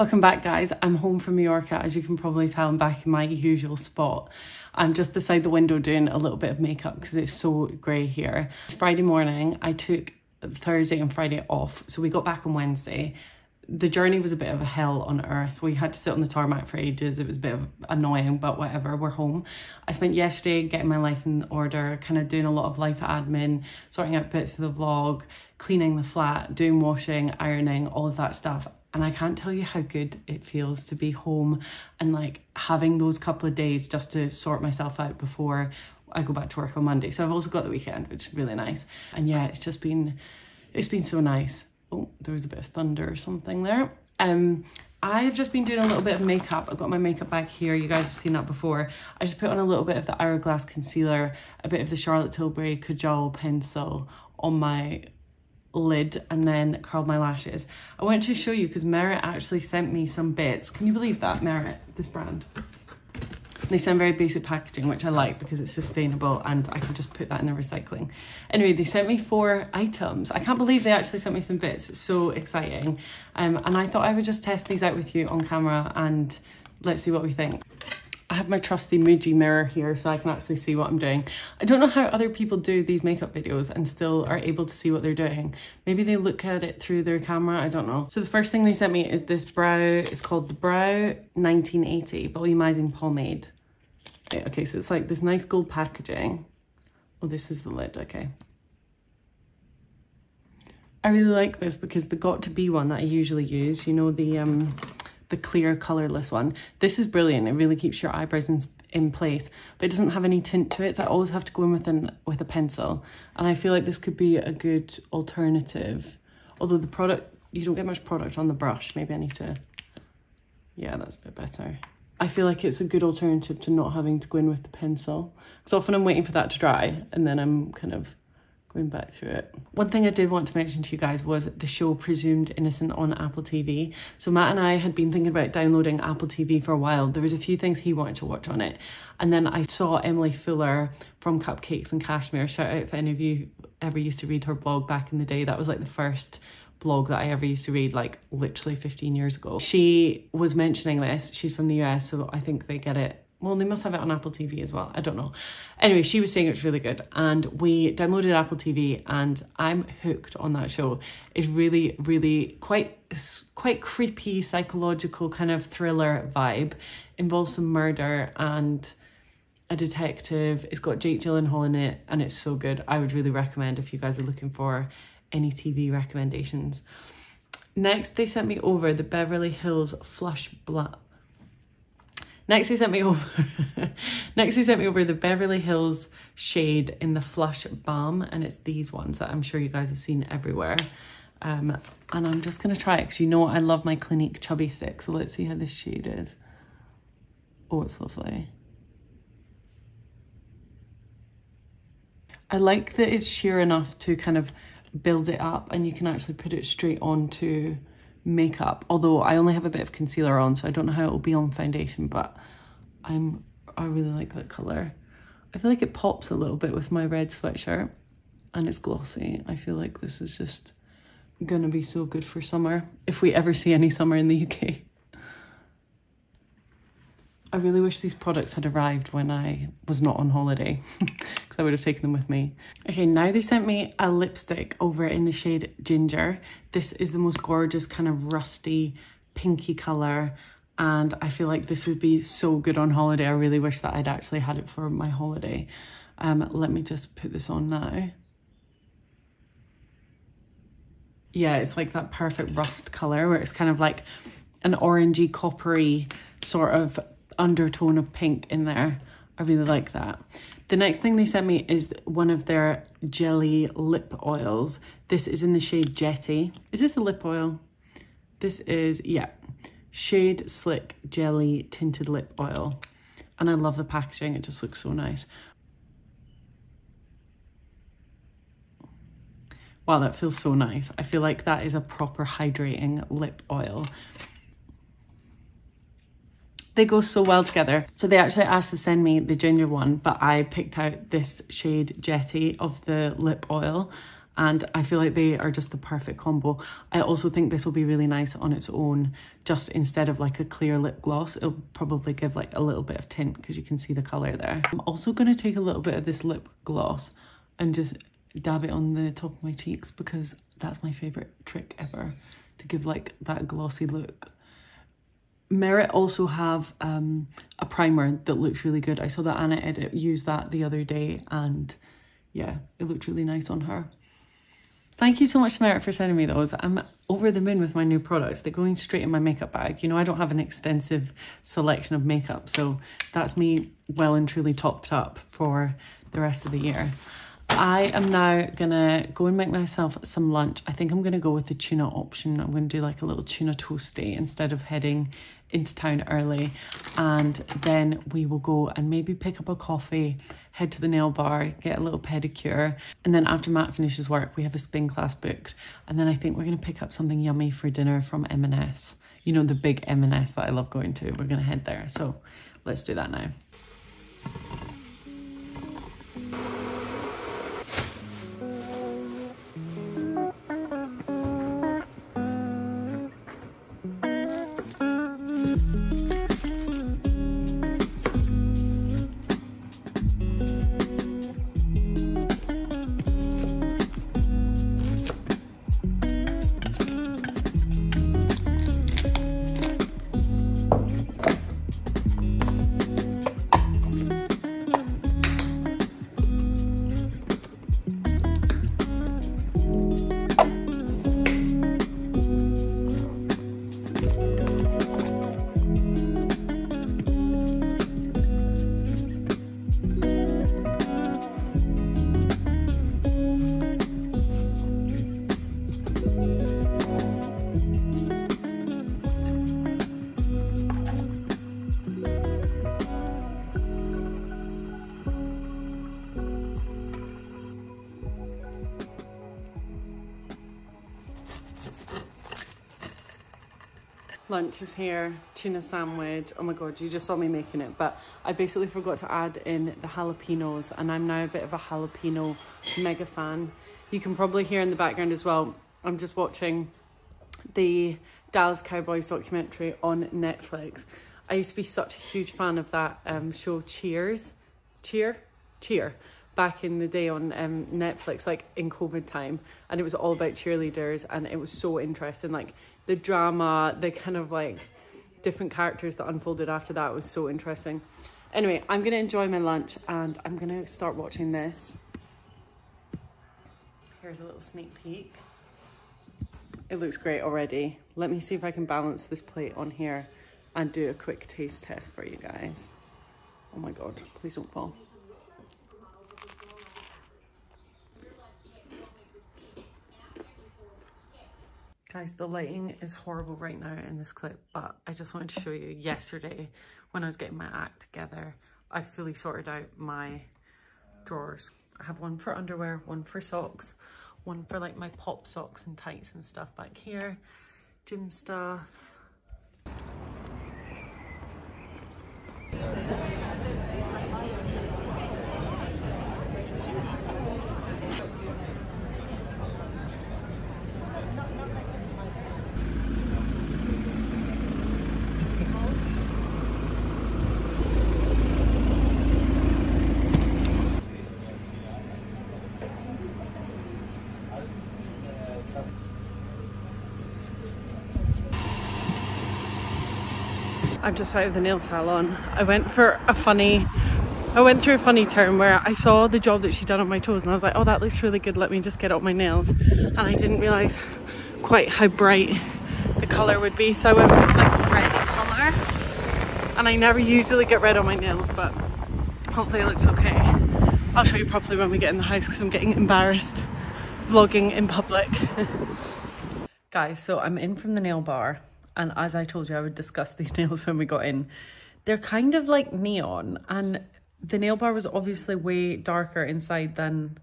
Welcome back, guys. I'm home from Mallorca. As you can probably tell, I'm back in my usual spot. I'm just beside the window doing a little bit of makeup because it's so grey here. It's Friday morning. I took Thursday and Friday off, so we got back on Wednesday. The journey was a bit of a hell on earth. We had to sit on the tarmac for ages. It was a bit of annoying, but whatever, we're home. I spent yesterday getting my life in order, kind of doing a lot of life admin, sorting out bits for the vlog, cleaning the flat, doing washing, ironing, all of that stuff. And I can't tell you how good it feels to be home and like having those couple of days just to sort myself out before I go back to work on Monday. So I've also got the weekend, which is really nice. And yeah, it's been so nice. Oh, there was a bit of thunder or something there. I've just been doing a little bit of makeup. I've got my makeup bag here. You guys have seen that before. I just put on a little bit of the Hourglass concealer, a bit of the Charlotte Tilbury Kajal pencil on my lid, and then curled my lashes. I wanted to show you because Merit actually sent me some bits. Can you believe that? Merit, this brand. They send very basic packaging, which I like because it's sustainable and I can just put that in the recycling. Anyway, they sent me 4 items. I can't believe they actually sent me some bits. It's so exciting. And I thought I would just test these out with you on camera and let's see what we think. I have my trusty Muji mirror here so I can actually see what I'm doing. I don't know how other people do these makeup videos and still are able to see what they're doing. Maybe they look at it through their camera, I don't know. So the first thing they sent me is this brow, it's called the Brow 1980 Volumizing Pomade. Okay, so it's like this nice gold packaging. Oh, this is the lid, okay. I really like this because the Got to Be one that I usually use, you know, the clear colourless one. This is brilliant. It really keeps your eyebrows in place, but it doesn't have any tint to it. So I always have to go in with a pencil. And I feel like this could be a good alternative. Although the product, you don't get much product on the brush. Maybe I need to, yeah, that's a bit better. I feel like it's a good alternative to not having to go in with the pencil. Because often I'm waiting for that to dry and then I'm kind of going back through it. One thing I did want to mention to you guys was the show Presumed Innocent on Apple TV. So Matt and I had been thinking about downloading Apple TV for a while. There was a few things he wanted to watch on it. And then I saw Emily Fuller from Cupcakes and Cashmere. Shout out if any of you ever used to read her blog back in the day. That was like the first blog that I ever used to read, like literally 15 years ago. She was mentioning this. She's from the US, so I think they get it. Well, they must have it on Apple TV as well. I don't know. Anyway, she was saying it's really good. And we downloaded Apple TV and I'm hooked on that show. It's really, really quite creepy, psychological kind of thriller vibe. Involves some murder and a detective. It's got Jake Gyllenhaal in it and it's so good. I would really recommend if you guys are looking for any TV recommendations. Next, they sent me over the Beverly Hills Flush Blush. Next, they sent me over the Beverly Hills shade in the Flush Balm, and it's these ones that I'm sure you guys have seen everywhere. And I'm just gonna try it because you know I love my Clinique Chubby Stick. So let's see how this shade is. Oh, it's lovely. I like that it's sheer enough to kind of build it up, and you can actually put it straight onto makeup, although I only have a bit of concealer on, so I don't know how it will be on foundation, but I really like that colour. I feel like it pops a little bit with my red sweatshirt and it's glossy. I feel like this is just gonna be so good for summer, if we ever see any summer in the UK. I really wish these products had arrived when I was not on holiday because I would have taken them with me. Okay, now they sent me a lipstick over in the shade Ginger. This is the most gorgeous kind of rusty pinky colour and I feel like this would be so good on holiday. I really wish that I'd actually had it for my holiday. Let me just put this on now. Yeah, it's like that perfect rust colour where it's kind of like an orangey coppery sort of undertone of pink in there. I really like that. The next thing they sent me is one of their jelly lip oils. This is in the shade Jetty. Is this a lip oil? This is, yeah, Shade Slick Jelly Tinted Lip Oil. And I love the packaging, it just looks so nice. Wow, that feels so nice. I feel like that is a proper hydrating lip oil. They go so well together. So they actually asked to send me the ginger one, but I picked out this shade Jetty of the lip oil and I feel like they are just the perfect combo. I also think this will be really nice on its own, just instead of like a clear lip gloss. It'll probably give like a little bit of tint because you can see the colour there. I'm also going to take a little bit of this lip gloss and just dab it on the top of my cheeks, because that's my favourite trick ever, to give like that glossy look. Merit also have a primer that looks really good. I saw that Anna Edit use that the other day, and yeah, it looked really nice on her. Thank you so much to Merit for sending me those. I'm over the moon with my new products. They're going straight in my makeup bag. You know, I don't have an extensive selection of makeup, so that's me well and truly topped up for the rest of the year. I am now gonna go and make myself some lunch. I think I'm gonna go with the tuna option. I'm gonna do like a little tuna toasty instead of heading into town early, and then we will go and maybe pick up a coffee, head to the nail bar, get a little pedicure, and then after Matt finishes work we have a spin class booked, and then I think we're gonna pick up something yummy for dinner from M&S. You know, the big M&S that I love going to. We're gonna head there, so let's do that now. Lunch is here, tuna sandwich. Oh my god, you just saw me making it, but I basically forgot to add in the jalapenos, and I'm now a bit of a jalapeno mega fan. You can probably hear in the background as well, I'm just watching the Dallas Cowboys documentary on Netflix. I used to be such a huge fan of that show Cheer, back in the day on Netflix, like in COVID time, and it was all about cheerleaders, and it was so interesting. Like the drama, the kind of like different characters that unfolded after that was so interesting. Anyway, I'm gonna enjoy my lunch and I'm gonna start watching this. Here's a little sneak peek. It looks great already. Let me see if I can balance this plate on here and do a quick taste test for you guys. Oh my god, please don't fall. Guys, the lighting is horrible right now in this clip, but I just wanted to show you yesterday when I was getting my act together, I fully sorted out my drawers. I have one for underwear, one for socks, one for like my pop socks and tights and stuff back here, gym stuff. I'm just out of the nail salon. I went through a funny turn where I saw the job that she'd done on my toes and I was like, oh, that looks really good, let me just get up my nails. And I didn't realise quite how bright the colour would be, so I went with this like red colour. And I never usually get red on my nails, but hopefully it looks okay. I'll show you properly when we get in the house because I'm getting embarrassed vlogging in public. Guys, so I'm in from the nail bar. And as I told you, I would discuss these nails when we got in. They're kind of like neon, and the nail bar was obviously way darker inside than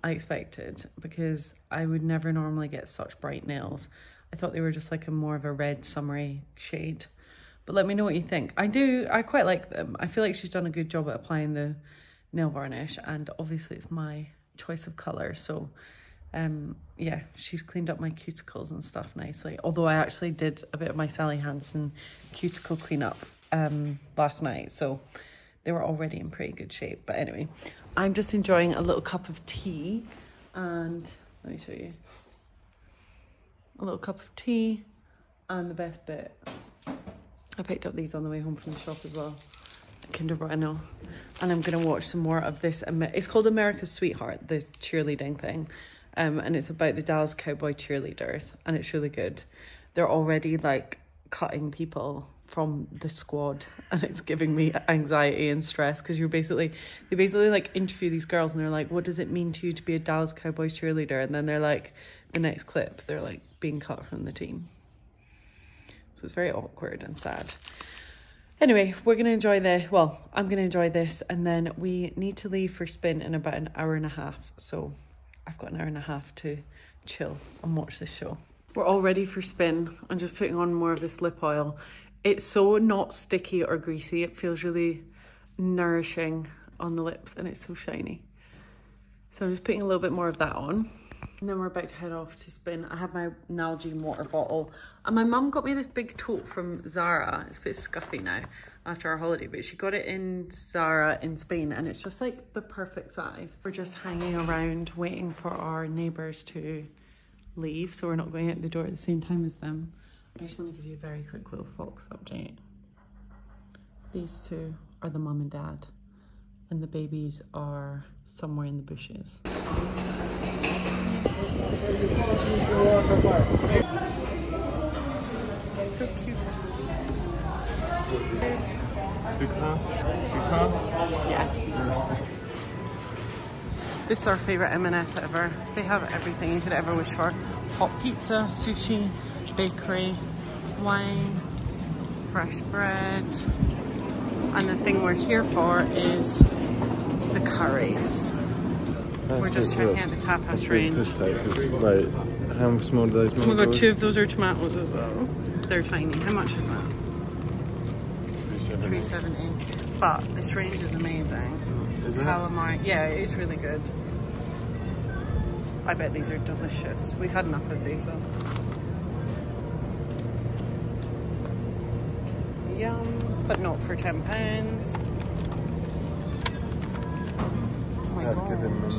I expected because I would never normally get such bright nails. I thought they were just like a more of a red summery shade. But let me know what you think. I quite like them. I feel like she's done a good job at applying the nail varnish, and obviously it's my choice of colour, so Yeah, she's cleaned up my cuticles and stuff nicely. Although I actually did a bit of my Sally Hansen cuticle cleanup last night, so they were already in pretty good shape. But anyway, I'm just enjoying a little cup of tea, and let me show you. A little cup of tea, and the best bit, I picked up these on the way home from the shop as well. Kinder Bueno. And I'm gonna watch some more of this. It's called America's Sweetheart, the cheerleading thing. And it's about the Dallas Cowboy cheerleaders, and it's really good. They're already like cutting people from the squad, and it's giving me anxiety and stress because they basically like interview these girls, and they're like, what does it mean to you to be a Dallas Cowboys cheerleader? And then they're like, the next clip, they're like being cut from the team. So it's very awkward and sad. Anyway, we're going to enjoy I'm going to enjoy this, and then we need to leave for spin in about an hour and a half. So I've got an hour and a half to chill and watch this show. We're all ready for spin. I'm just putting on more of this lip oil. It's so not sticky or greasy. It feels really nourishing on the lips, and it's so shiny. So I'm just putting a little bit more of that on. And then we're about to head off to spin. I have my Nalgene water bottle, and my mum got me this big tote from Zara. It's a bit scuffy now after our holiday, but she got it in Zara in Spain, and it's just like the perfect size. We're just hanging around waiting for our neighbours to leave, so we're not going out the door at the same time as them. I just want to give you a very quick little Fox update. These two are the mum and dad, and the babies are somewhere in the bushes. So cute. Yeah. This is our favourite M&S ever. They have everything you could ever wish for. Hot pizza, sushi, bakery, wine, fresh bread. And the thing we're here for is the curries. We're just checking out the tapas range. Wait, how small are those? Oh my god, 2 of those are tomatoes as well. They're tiny. How much is that? $3.70. But this range is amazing. Is it? Calamari. Yeah, it's really good. I bet these are delicious. We've had enough of these though. Yum, but not for £10. That's giving them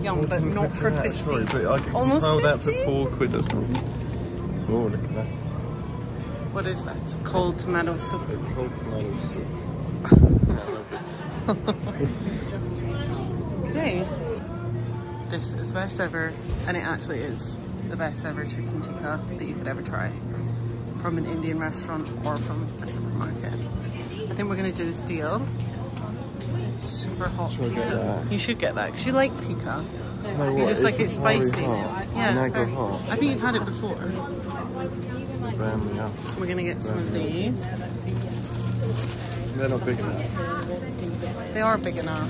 Yum, but not for 50. Sorry, but I can Almost compile that 50? for £4 or something. Oh, look at that. What is that? Cold tomato soup. It's cold tomato soup. Okay. This is best ever, and it actually is the best ever chicken tikka that you could ever try from an Indian restaurant or from a supermarket. I think we're going to do this deal. Super hot tikka. You should get that because you like tikka. No, you just like it spicy. Yeah, very, I think you've had it before. Yeah. We're gonna get some of these. They're not big enough. They are big enough.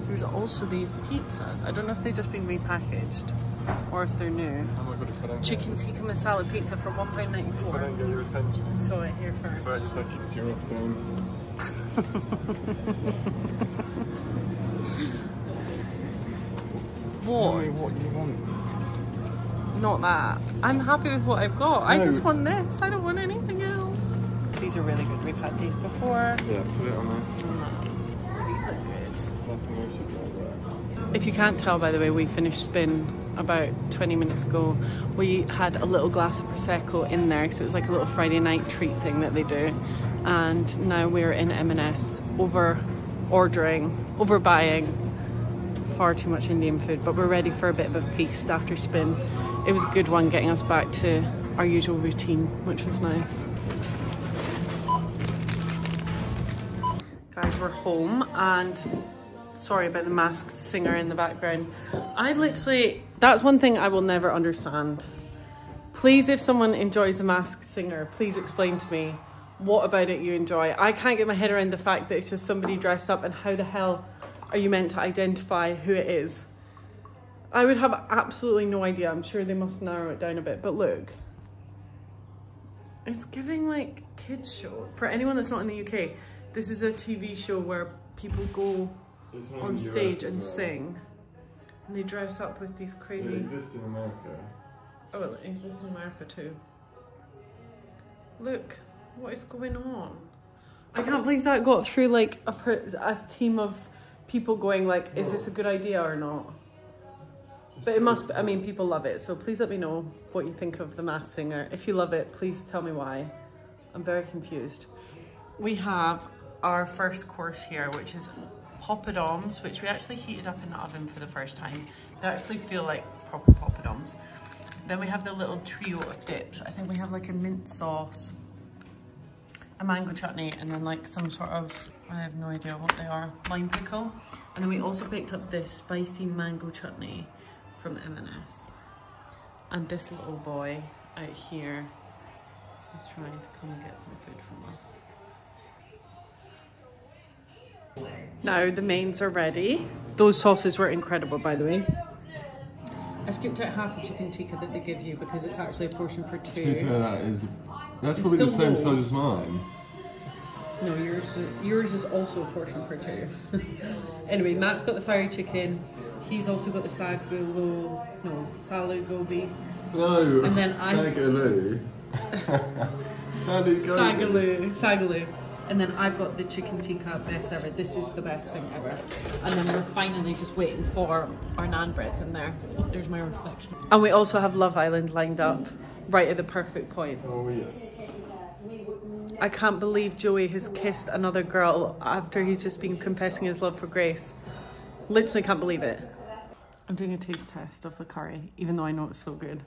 There's also these pizzas. I don't know if they've just been repackaged or if they're new. Oh my god, if I don't Chicken tikka masala pizza for £1.94. If I don't get your attention. Saw it here first. 30 seconds, you're off game. What? Tell me what you want. Not that. I'm happy with what I've got. No. I just want this. I don't want anything else. These are really good. We've had these before. Yeah, put it on there. These are good. Nothing else you got there. If you can't tell, by the way, we finished spin about 20 minutes ago. We had a little glass of Prosecco in there because it was like a little Friday night treat thing that they do. And now we're in M&S overbuying far too much Indian food, but we're ready for a bit of a feast after spin. It was a good one getting us back to our usual routine, which was nice. Guys, we're home, and sorry about the masked singer in the background. That's one thing I will never understand. Please, if someone enjoys the masked singer, please explain to me what about it you enjoy. I can't get my head around the fact that it's just somebody dressed up, and how the hell are you meant to identify who it is? I would have absolutely no idea. I'm sure they must narrow it down a bit, but look. It's giving like kids show. For anyone that's not in the UK, this is a TV show where people go It's not in on the US stage as and well. sing, and they dress up with these crazy... It exists in America. Oh, it exists in America too. Look, what is going on? I can't believe that got through like a team of people going like, is this a good idea or not? But it must be, I mean, people love it. So please let me know what you think of the Masked Singer. If you love it, please tell me why. I'm very confused. We have our first course here, which is poppadoms, which we actually heated up in the oven for the first time. They actually feel like proper poppadoms. Then we have the little trio of dips. I think we have like a mint sauce, a mango chutney, and then like some sort of, I have no idea what they are, lime pickle. And then we also picked up this spicy mango chutney from M&S. And this little boy out here is trying to come and get some food from us. Now the mains are ready. Those sauces were incredible, by the way. I skipped out half the chicken tikka that they give you because it's actually a portion for two. To be fair, that's probably the same size as mine. No, yours is also a portion for two. Anyway, Matt's got the fiery chicken. He's also got the sagu gobi. No, And then sagaloo. And then I've got the chicken tikka best ever. This is the best thing ever. And then we're finally just waiting for our naan breads in there. Oh, there's my reflection. And we also have Love Island lined up right at the perfect point. Oh yes. I can't believe Joey has kissed another girl after he's just been confessing his love for Grace. Literally can't believe it. I'm doing a taste test of the curry, even though I know it's so good.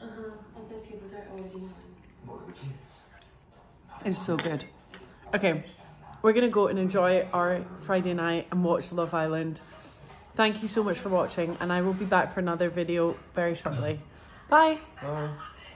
As if people don't already know. It's so good. Okay, we're gonna go and enjoy our Friday night and watch Love Island. Thank you so much for watching, and I will be back for another video very shortly. Bye. Bye.